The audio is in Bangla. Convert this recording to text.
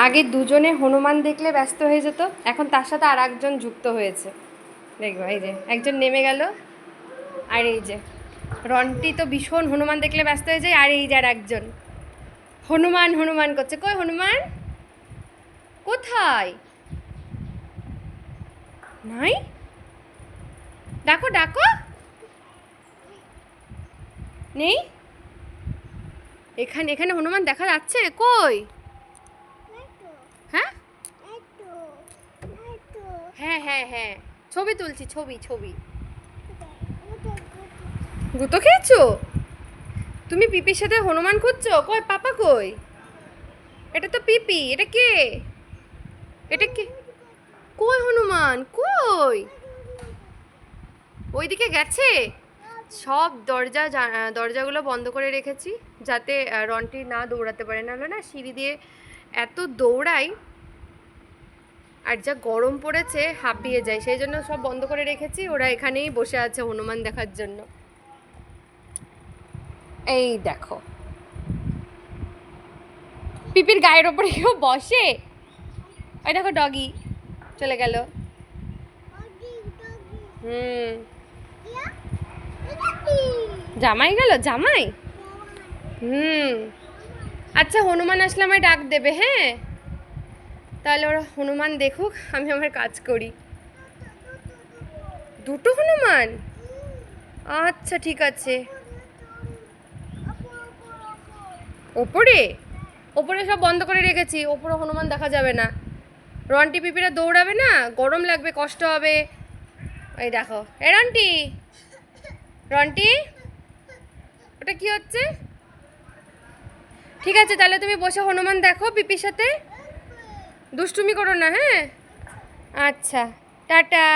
আগে দুজনে হনুমান দেখলে ব্যস্ত হয়ে যেত, এখন তার সাথে আর একজন যুক্ত হয়েছে। দেখবো এই যে একজন নেমে গেল, আর এই যে রন্টি তো ভীষণ হনুমান দেখলে ব্যস্ত হয়ে যায়, আর এই যে আর একজন হনুমান হনুমান করছে। কই হনুমান কোথায়? নাই, ডাকো ডাকো। নেই, এখানে এখানে হনুমান দেখা যাচ্ছে কই? হ্যাঁ হ্যাঁ হ্যাঁ হ্যাঁ, ছবি তুলছি, ছবি ছবি। গুতো খেয়েছো তুমি? পিপির সাথে হনুমান খুঁজছো? কই পাপা কই? এটা তো পিপি, এটা কে? এটা কে? কই হনুমান কই? ওইদিকে গেছে। সব দরজাগুলো বন্ধ করে রেখেছি যাতে রন্টি না দৌড়াতে পারে, নাহলে না সিঁড়ি দিয়ে এত দৌড়াই, আর যা গরম পড়েছে হাঁপিয়ে যায়, সেই জন্য সব বন্ধ করে রেখেছি। ওরা এখানেই বসে আছে হনুমান দেখার জন্য। এই দেখো পিপির গায়ের ওপরে কেউ বসে। ওই দেখো ডগি চলে গেল। হুম, জামাই গেল, জামাই। হুম, আচ্ছা হনুমান আসলে আমায় ডাক দেবে, হ্যাঁ? তাহলে ওরা হনুমান দেখুক, আমি আমার কাজ করি। দুটো হনুমান? আচ্ছা ঠিক আছে। ওপরে? ওপরে সব বন্ধ করে রেখেছি, ওপরে হনুমান দেখা যাবে না। রন্টি পিপিরা দৌড়াবে না, গরম লাগবে, কষ্ট হবে। এই দেখো এ রন্টি, রন্টি ওটা কি হচ্ছে? ঠিক আছে তাহলে তুমি বসে হনুমান দেখো পিপির সাথে, দুষ্টুমি করো না, হ্যাঁ? আচ্ছা, টাটা।